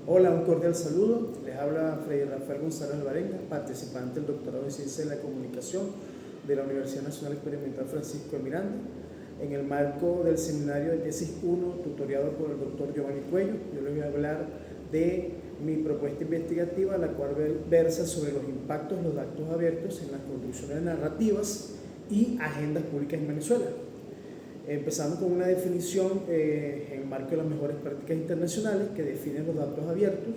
Hola, un cordial saludo. Les habla Freddy Rafael González Alvarenga, participante del doctorado en Ciencia de la Comunicación de la Universidad Nacional Experimental Francisco de Miranda, en el marco del seminario de tesis 1, tutoriado por el doctor Giovanni Cuello. Yo les voy a hablar de mi propuesta investigativa, la cual versa sobre los impactos de los datos abiertos en las construcciones narrativas y agendas públicas en Venezuela. Empezando con una definición en el marco de las mejores prácticas internacionales que definen los datos abiertos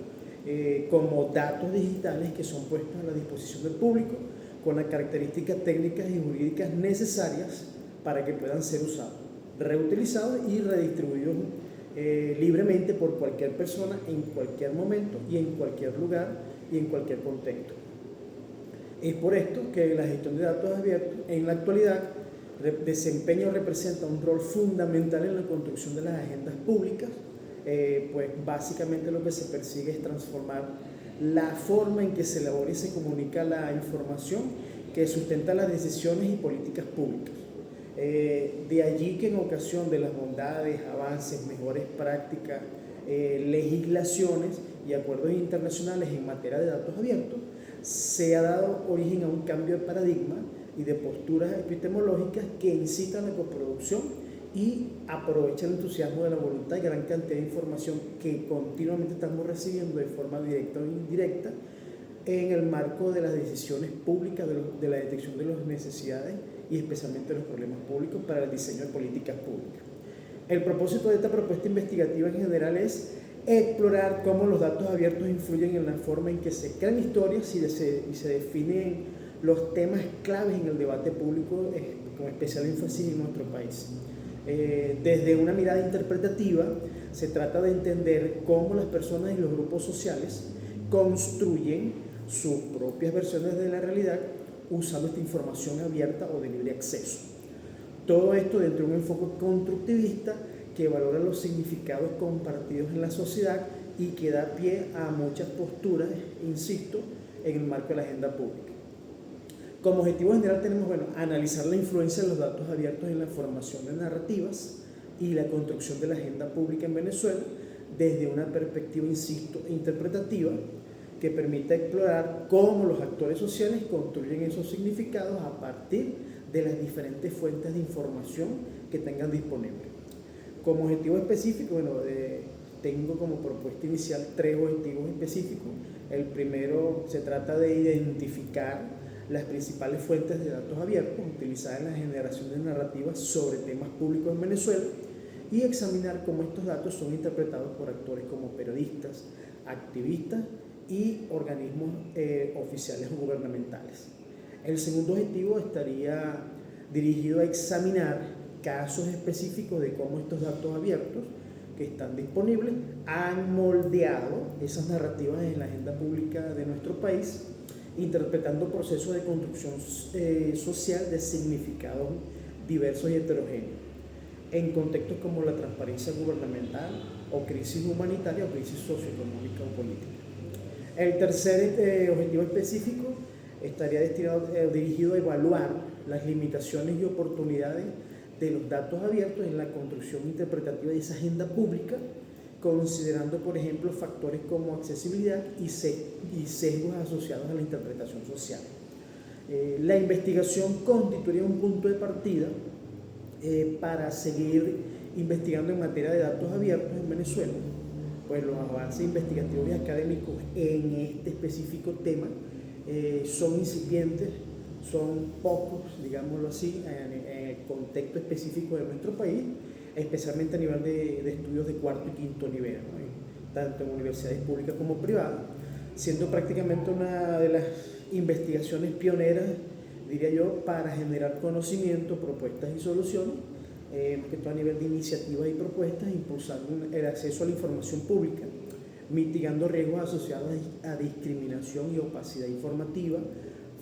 como datos digitales que son puestos a la disposición del público con las características técnicas y jurídicas necesarias para que puedan ser usados, reutilizados y redistribuidos libremente por cualquier persona en cualquier momento y en cualquier lugar y en cualquier contexto. Es por esto que la gestión de datos abiertos en la actualidad desempeña o representa un rol fundamental en la construcción de las agendas públicas, pues básicamente lo que se persigue es transformar la forma en que se elabora y se comunica la información que sustenta las decisiones y políticas públicas. De allí que en ocasión de las bondades, avances, mejores prácticas, legislaciones y acuerdos internacionales en materia de datos abiertos, se ha dado origen a un cambio de paradigma y de posturas epistemológicas que incitan a la coproducción y aprovechan el entusiasmo de la voluntad y gran cantidad de información que continuamente estamos recibiendo de forma directa o indirecta en el marco de las decisiones públicas, de la detección de las necesidades y especialmente de los problemas públicos para el diseño de políticas públicas. El propósito de esta propuesta investigativa en general es explorar cómo los datos abiertos influyen en la forma en que se crean historias y se definen los temas claves en el debate público, con especial énfasis en nuestro país. Desde una mirada interpretativa, se trata de entender cómo las personas y los grupos sociales construyen sus propias versiones de la realidad usando esta información abierta o de libre acceso. Todo esto dentro de un enfoque constructivista que valora los significados compartidos en la sociedad y que da pie a muchas posturas, insisto, en el marco de la agenda pública. Como objetivo general tenemos, analizar la influencia de los datos abiertos en la formación de narrativas y la construcción de la agenda pública en Venezuela desde una perspectiva, insisto, interpretativa que permita explorar cómo los actores sociales construyen esos significados a partir de las diferentes fuentes de información que tengan disponibles. Como objetivo específico, tengo como propuesta inicial 3 objetivos específicos. El primero se trata de identificar las principales fuentes de datos abiertos utilizadas en la generación de narrativas sobre temas públicos en Venezuela y examinar cómo estos datos son interpretados por actores como periodistas, activistas y organismos oficiales o gubernamentales. El segundo objetivo estaría dirigido a examinar casos específicos de cómo estos datos abiertos que están disponibles han moldeado esas narrativas en la agenda pública de nuestro país, interpretando procesos de construcción social de significados diversos y heterogéneos, en contextos como la transparencia gubernamental o crisis humanitaria o crisis socioeconómica o política. El tercer objetivo específico estaría dirigido a evaluar las limitaciones y oportunidades de los datos abiertos en la construcción interpretativa de esa agenda pública, considerando, por ejemplo, factores como accesibilidad y sesgos asociados a la interpretación social. La investigación constituiría un punto de partida para seguir investigando en materia de datos abiertos en Venezuela, pues los avances investigativos y académicos en este específico tema son incipientes, son pocos, digámoslo así, en el contexto específico de nuestro país, especialmente a nivel de estudios de cuarto y quinto nivel, tanto en universidades públicas como privadas, siendo prácticamente una de las investigaciones pioneras, diría yo, para generar conocimiento, propuestas y soluciones, que todo a nivel de iniciativas y propuestas, impulsando el acceso a la información pública, mitigando riesgos asociados a discriminación y opacidad informativa,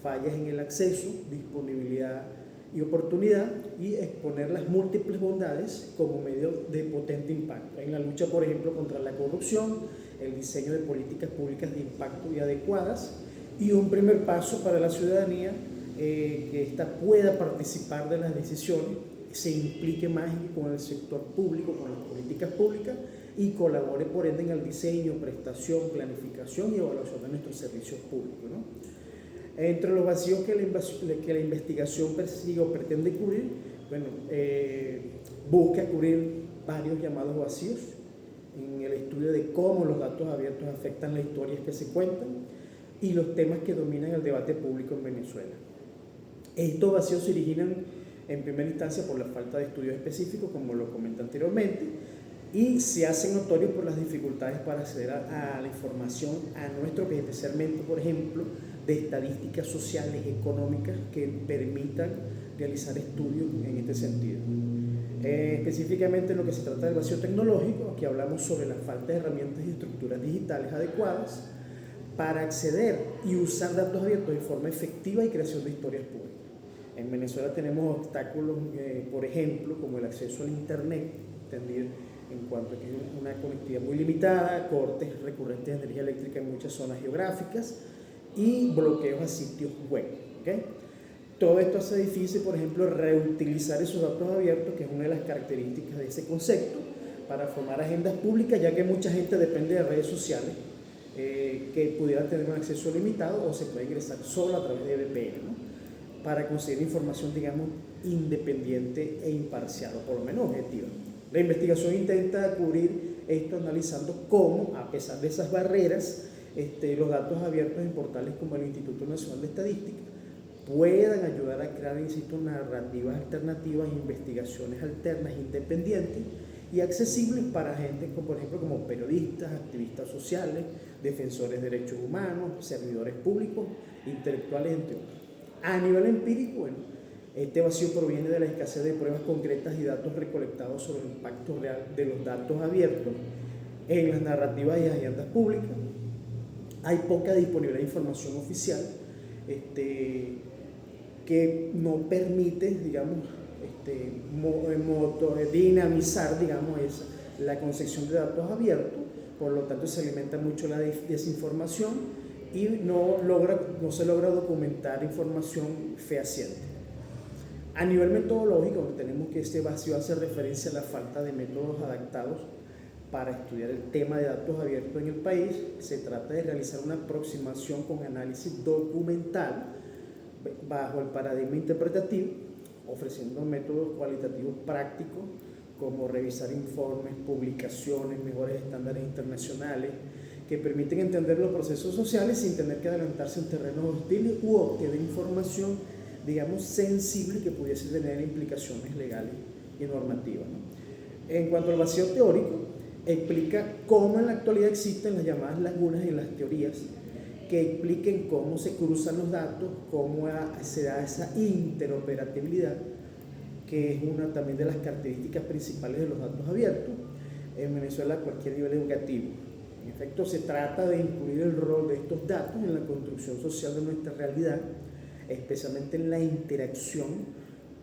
fallas en el acceso, disponibilidad y oportunidad, y exponer las múltiples bondades como medio de potente impacto en la lucha, por ejemplo, contra la corrupción, el diseño de políticas públicas de impacto y adecuadas, y un primer paso para la ciudadanía que ésta pueda participar de las decisiones, se implique más con el sector público, con las políticas públicas, y colabore por ende en el diseño, prestación, planificación y evaluación de nuestros servicios públicos, ¿no? Entre los vacíos que la investigación persigue o pretende cubrir, bueno, busca cubrir varios llamados vacíos en el estudio de cómo los datos abiertos afectan las historias que se cuentan y los temas que dominan el debate público en Venezuela. Estos vacíos se originan en primera instancia por la falta de estudios específicos, como lo comenté anteriormente, y se hacen notorios por las dificultades para acceder a la información a nuestro país, especialmente, por ejemplo, de estadísticas sociales y económicas que permitan realizar estudios en este sentido. Específicamente en lo que se trata del vacío tecnológico, aquí hablamos sobre la falta de herramientas y estructuras digitales adecuadas para acceder y usar datos abiertos de forma efectiva y creación de historias públicas. En Venezuela tenemos obstáculos, por ejemplo, como el acceso al Internet, entendido en cuanto a que es una conectividad muy limitada, cortes recurrentes de energía eléctrica en muchas zonas geográficas y bloqueos a sitios web. ¿Okay? Todo esto hace difícil, por ejemplo, reutilizar esos datos abiertos, que es una de las características de ese concepto, para formar agendas públicas, ya que mucha gente depende de redes sociales que pudieran tener un acceso limitado o se puede ingresar solo a través de VPN, ¿no? Para conseguir información, digamos, independiente e imparcial, o por lo menos objetiva. La investigación intenta cubrir esto analizando cómo, a pesar de esas barreras, los datos abiertos en portales como el Instituto Nacional de Estadística puedan ayudar a crear, insisto, narrativas alternativas, investigaciones alternas, independientes y accesibles para gente, como, por ejemplo, como periodistas, activistas sociales, defensores de derechos humanos, servidores públicos, intelectuales, entre otros. A nivel empírico, bueno, este vacío proviene de la escasez de pruebas concretas y datos recolectados sobre el impacto real de los datos abiertos en las narrativas y agendas públicas. Hay poca disponibilidad de información oficial que no permite, digamos, dinamizar, digamos, la concepción de datos abiertos. Por lo tanto, se alimenta mucho la desinformación y no se logra documentar información fehaciente. A nivel metodológico, tenemos que este vacío hace referencia a la falta de métodos adaptados para estudiar el tema de datos abiertos en el país. Se trata de realizar una aproximación con análisis documental bajo el paradigma interpretativo, ofreciendo métodos cualitativos prácticos como revisar informes, publicaciones, mejores estándares internacionales que permiten entender los procesos sociales sin tener que adelantarse en terrenos hostiles u obtener información, digamos, sensible que pudiese tener implicaciones legales y normativas, ¿no? En cuanto al vacío teórico, explica cómo en la actualidad existen las llamadas lagunas en las teorías que expliquen cómo se cruzan los datos, cómo se da esa interoperabilidad, que es una también de las características principales de los datos abiertos en Venezuela a cualquier nivel educativo. En efecto, se trata de incluir el rol de estos datos en la construcción social de nuestra realidad, especialmente en la interacción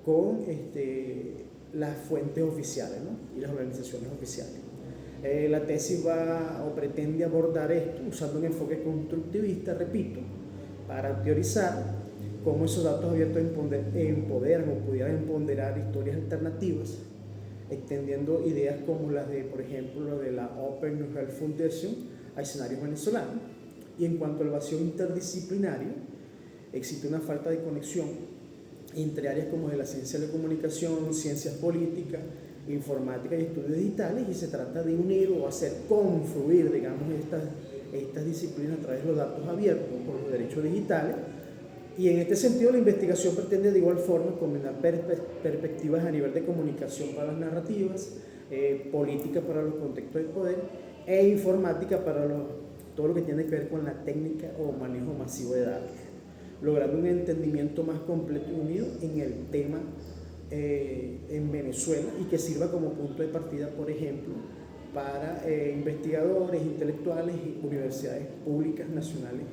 con las fuentes oficiales, ¿no? Y las organizaciones oficiales. La tesis va o pretende abordar esto usando un enfoque constructivista, repito, para teorizar cómo esos datos abiertos empoderan o pudieran empoderar historias alternativas, extendiendo ideas como las de, por ejemplo, de la Open New Health Foundation a escenarios venezolanos. Y en cuanto al vacío interdisciplinario, existe una falta de conexión entre áreas como de la ciencia de la comunicación, ciencias políticas, informática y estudios digitales, y se trata de unir o hacer confluir, digamos, estas disciplinas a través de los datos abiertos por los derechos digitales. Y en este sentido, la investigación pretende de igual forma combinar perspectivas a nivel de comunicación para las narrativas, política para los contextos de poder e informática para todo lo que tiene que ver con la técnica o manejo masivo de datos, logrando un entendimiento más completo y unido en el tema en Venezuela, y que sirva como punto de partida, por ejemplo, para investigadores, intelectuales y universidades públicas, nacionales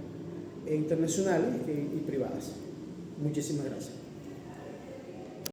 e internacionales y privadas. Muchísimas gracias.